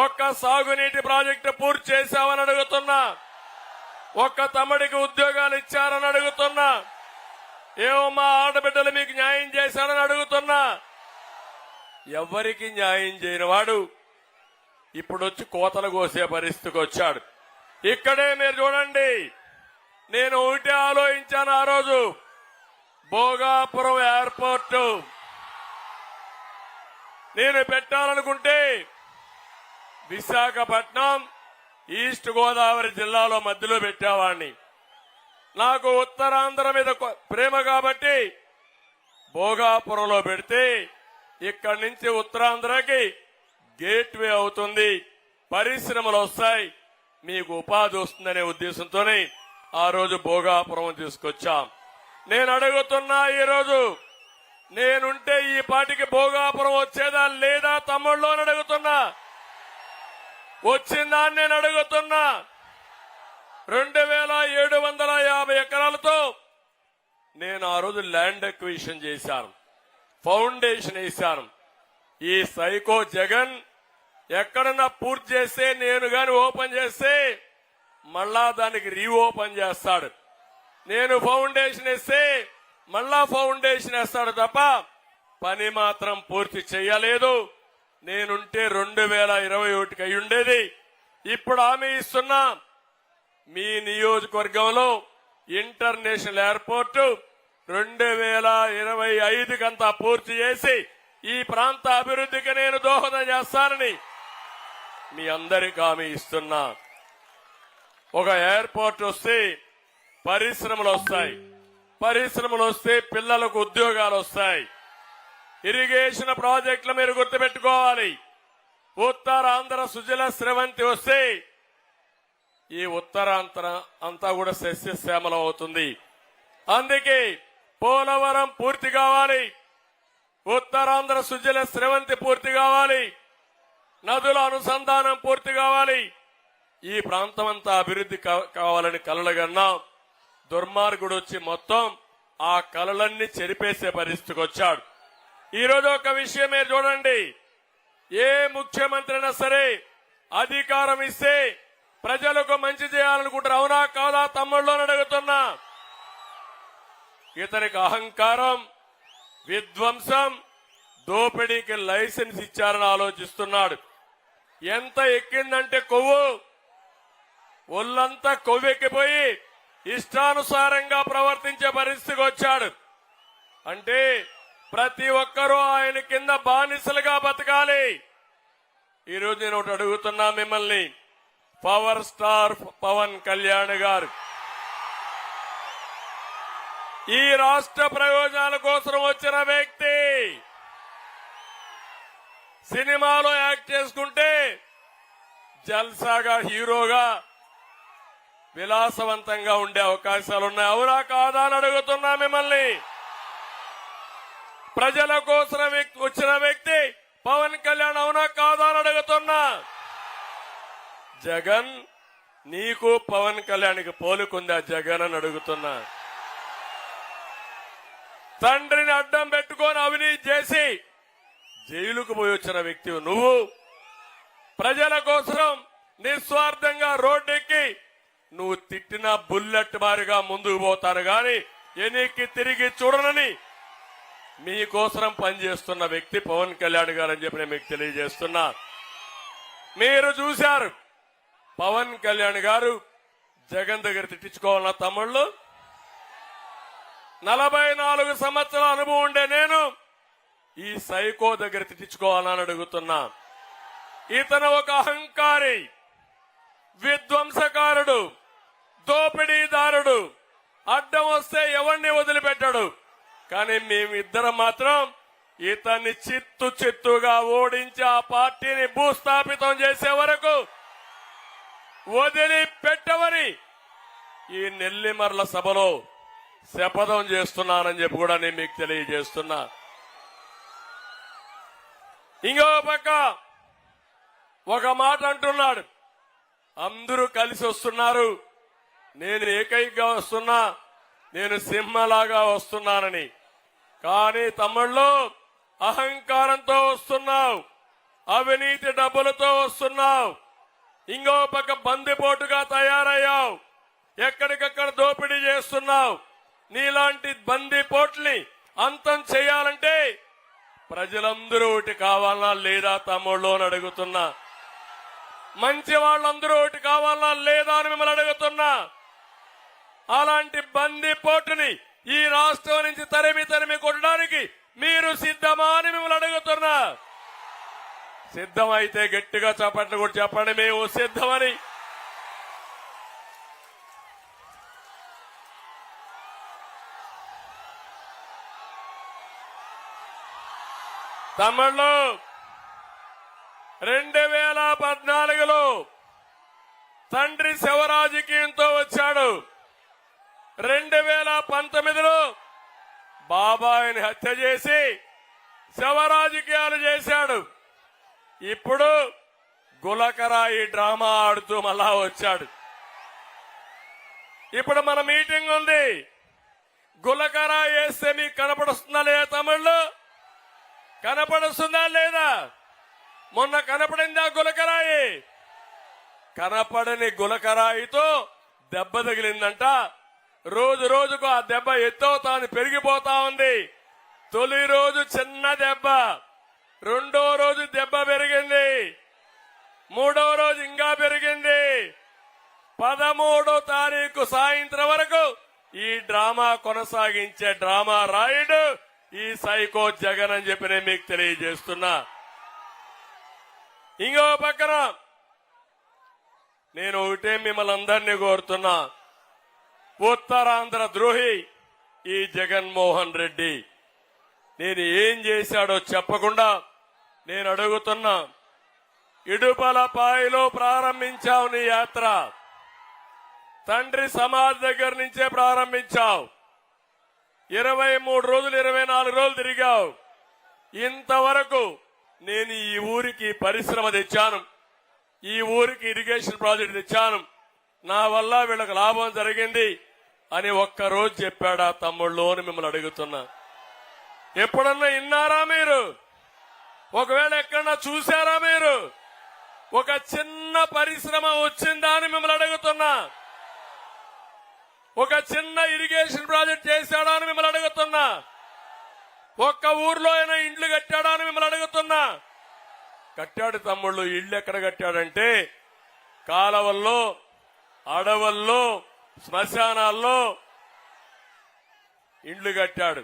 ఒక్క సాగునీటి ప్రాజెక్టు పూర్తి చేశామని అడుగుతున్నా. ఒక్క తమ్ముడికి ఉద్యోగాలు ఇచ్చారని అడుగుతున్నా. ఏమో మా ఆడబిడ్డలు మీకు న్యాయం చేశారని అడుగుతున్నా. ఎవరికి న్యాయం చేయని వాడు ఇప్పుడు వచ్చి కోతలు కోసే పరిస్థితికి వచ్చాడు. ఇక్కడే మీరు చూడండి, నేను ఒకటే ఆలోచించాను ఆ రోజు. భోగాపురం ఎయిర్పోర్టు నేను పెట్టాలనుకుంటే విశాఖపట్నం ఈస్ట్ గోదావరి జిల్లాలో మధ్యలో పెట్టేవాడిని. నాకు ఉత్తరాంధ్ర మీద ప్రేమ కాబట్టి భోగాపురంలో పెడితే ఇక్కడి నుంచి ఉత్తరాంధ్రకి గేట్వే అవుతుంది, పరిశ్రమలు వస్తాయి, మీకు ఉపాధి వస్తుందనే ఉద్దేశంతోనే ఆ రోజు భోగాపురం తీసుకొచ్చాం. నేను అడుగుతున్నా, ఈరోజు నేనుంటే ఈ పాటికి భోగాపురం వచ్చేదా లేదా తమ్ముళ్ళు అని అడుగుతున్నా. వచ్చిందా అని నేను అడుగుతున్నా. 2750 ఎకరాలతో నేను ఆ రోజు ల్యాండ్ అక్విజిషన్ చేశాను, ఫౌండేషన్ వేశాను. ఈ సైకో జగన్ ఎక్కడన్నా పూర్తి చేస్తే, నేను గాని ఓపెన్ చేస్తే మళ్ళా దానికి రీఓపెన్ చేస్తాడు. నేను ఫౌండేషన్ వేస్తే మళ్ళా ఫౌండేషన్ వేస్తాడు తప్ప పని మాత్రం పూర్తి చేయలేదు. నేనుంటే 2021కి అయి ఉండేది. ఇప్పుడు హామీ ఇస్తున్నా, మీ నియోజకవర్గంలో ఇంటర్నేషనల్ ఎయిర్పోర్టు 2025కంతా పూర్తి చేసి ఈ ప్రాంత అభివృద్ధికి నేను దోహదం చేస్తానని మీ అందరికీ హామీ ఇస్తున్నా. ఒక ఎయిర్పోర్ట్ వస్తే పరిశ్రమలు వస్తాయి, పరిశ్రమలు వస్తే పిల్లలకు ఉద్యోగాలు వస్తాయి. ఇరిగేషన్ ప్రాజెక్టులు మీరు గుర్తుపెట్టుకోవాలి. ఉత్తరాంధ్ర సుజల స్రవంతి వస్తే ఈ ఉత్తరాంధ్ర అంతా కూడా సస్యశ్యామలం అవుతుంది. అందుకే పోలవరం పూర్తి కావాలి, ఉత్తరాంధ్ర సుజల స్రవంతి పూర్తి కావాలి, నదుల అనుసంధానం పూర్తి కావాలి. ఈ ప్రాంతం అంతా అభివృద్ధి కావాలని కలలుగన్నాం. దుర్మార్గుడు వచ్చి మొత్తం ఆ కలలన్నీ చెరిపేసే పరిస్థితికి వచ్చాడు. ఈరోజు ఒక విషయం మీరు చూడండి, ఏ ముఖ్యమంత్రి అయినా సరే అధికారం ఇస్తే ప్రజలకు మంచి చేయాలనుకుంటారు, అవునా కాదా తమ్ముళ్ళు అని అడుగుతున్నా. ఇతనికి అహంకారం, విధ్వంసం, దోపిడీకి లైసెన్స్ ఇచ్చారని ఆలోచిస్తున్నాడు. ఎంత ఎక్కిందంటే కొవ్వు, ఒళ్ళంతా కొవ్వెక్కిపోయి ఇష్టానుసారంగా ప్రవర్తించే పరిస్థితికి వచ్చాడు. అంటే ప్రతి ఒక్కరూ ఆయన కింద బానిసలుగా బతకాలి. ఈరోజు నేను ఒకటి అడుగుతున్నా మిమ్మల్ని, పవర్ స్టార్ పవన్ కళ్యాణ్ గారు ఈ రాష్ట్ర ప్రయోజనాల కోసం వచ్చిన వ్యక్తి. సినిమాలో యాక్ట్ చేసుకుంటే జల్సాగా హీరోగా విలాసవంతంగా ఉండే అవకాశాలున్నాయి, అవునా కాదా అని అడుగుతున్నా మిమ్మల్ని. ప్రజల కోసం వచ్చిన వ్యక్తి పవన్ కళ్యాణ్, అవునా కాదా అని అడుగుతున్నా. జగన్, నీకు పవన్ కళ్యాణ్కి పోలుకుందా జగన్ అని అడుగుతున్నా. తండ్రిని అడ్డం పెట్టుకొని అవినీతి చేసి జైలుకు పోయి వచ్చిన వ్యక్తి నువ్వు. ప్రజల కోసం నిస్వార్థంగా రోడ్డెక్కి నువ్వు తిట్టిన బుల్లెట్ మారిగా ముందుకు పోతాను గాని ఎన్నికి తిరిగి చూడనని మీకోసం పనిచేస్తున్న వ్యక్తి పవన్ కళ్యాణ్ గారు అని చెప్పి నేను మీకు తెలియజేస్తున్నా. మీరు చూశారు, పవన్ కళ్యాణ్ గారు జగన్ దగ్గర తిట్టించుకోవాలన్న తమ్ముళ్ళు. 44 సంవత్సరాల అనుభవం ఉండే నేను ఈ సైకో దగ్గర తిట్టించుకోవాలని అడుగుతున్నా. ఇతను ఒక అహంకారి, విధ్వంసకారుడు, దోపిడీదారుడు. అడ్డం వస్తే ఎవరిని వదిలిపెట్టాడు. కానీ మేమిద్దరం మాత్రం ఇతన్ని చిత్తుగా ఓడించి ఆ పార్టీని భూస్థాపితం చేసే వరకు వదిలిపెట్టవని ఈ నెల్లిమర్ల సభలో శపథం చేస్తున్నానని చెప్పి కూడా నేను మీకు తెలియజేస్తున్నా. ఇంకో పక్క ఒక మాట అంటున్నాడు, అందరూ కలిసి వస్తున్నారు, నేను ఏకైకగా వస్తున్నా, నేను సింహలాగా వస్తున్నానని. కానీ తమ్ముళ్ళు అహంకారంతో వస్తున్నావు, అవినీతి డబ్బులతో వస్తున్నావు, ఇంకో పక్క బందిపోటుగా తయారయ్యావు, ఎక్కడికక్కడ దోపిడీ చేస్తున్నావు. నీలాంటి బందిపోట్లని అంతం చేయాలంటే ప్రజలందరూ ఒకటి కావాలనా లేదా తమ్ముళ్ళు అని అడుగుతున్నా. మంచి వాళ్ళందరూ ఒకటి కావాలనా లేదా అని మిమ్మల్ని అడుగుతున్నా. అలాంటి బందిపోటుని ఈ రాష్ట్రం నుంచి తరిమి కొట్టడానికి మీరు సిద్ధమా అని మిమ్మల్ని అడుగుతున్నా. సిద్ధమైతే గట్టిగా చప్పట్లు కూడా చెప్పండి, మేము సిద్ధమని. తమ్ముళ్ళు, 2014లో తండ్రి శవ రాజకీయంతో వచ్చాడు. 2019లో బాబాయిని హత్య చేసి శవ రాజకీయాలు చేశాడు. ఇప్పుడు గులకరాయి డ్రామా ఆడుతూ మళ్ళా వచ్చాడు. ఇప్పుడు మన మీటింగ్ ఉంది. గులకరాయి వేస్తే మీకు కనపడుస్తుందా లేదా తమిళ్లో? కనపడుస్తుందా లేదా? మొన్న కనపడిందా గులకరాయి? కనపడని గులకరాయితో దెబ్బ తగిలిందంట. రోజు రోజుకు ఆ దెబ్బ ఎత్తవుతాను పెరిగిపోతా ఉంది. తొలి రోజు చిన్న దెబ్బ, రెండో రోజు దెబ్బ పెరిగింది, మూడో రోజు ఇంకా పెరిగింది. 13వ తారీఖు సాయంత్రం వరకు ఈ డ్రామా కొనసాగించే డ్రామా రాయుడు ఈ సైకో జగన్ అని చెప్పి నేను మీకు తెలియజేస్తున్నా. ఇంకో పక్కన నేను ఒకటే మిమ్మల్ని అందరినీ కోరుతున్నా. ఉత్తరాంధ్ర ద్రోహి ఈ జగన్మోహన్ రెడ్డి. నేను ఏం చేశాడో చెప్పకుండా నేను అడుగుతున్నా. ఇడుపలపాయలో ప్రారంభించావు నీ యాత్ర. తండ్రి సమాధి దగ్గర నుంచే ప్రారంభించావు. 23 రోజులు 24 రోజులు తిరిగావు. ఇంతవరకు నేను ఈ ఊరికి పరిశ్రమ తెచ్చాను, ఈ ఊరికి ఇరిగేషన్ ప్రాజెక్ట్ తెచ్చాను, నా వల్ల వీళ్ళకి లాభం జరిగింది అని ఒక్కరోజు చెప్పాడా తమ్ముళ్ళు అని మిమ్మల్ని అడుగుతున్నా. ఎప్పుడన్నా విన్నారా మీరు? ఒకవేళ ఎక్కడన్నా చూశారా మీరు? ఒక చిన్న పరిశ్రమ వచ్చిందా అని మిమ్మల్ని అడుగుతున్నా. ఒక చిన్న ఇరిగేషన్ ప్రాజెక్ట్ చేశాడా అని మిమ్మల్ని అడుగుతున్నా. ఒక్క ఊర్లో అయినా ఇండ్లు కట్టాడా అని మిమ్మల్ని అడుగుతున్నా. కట్టాడు తమ్ముళ్ళు. ఇళ్లు ఎక్కడ కట్టాడంటే కాలవల్లో, అడవుల్లో, శ్మశానాల్లో ఇండ్లు కట్టాడు.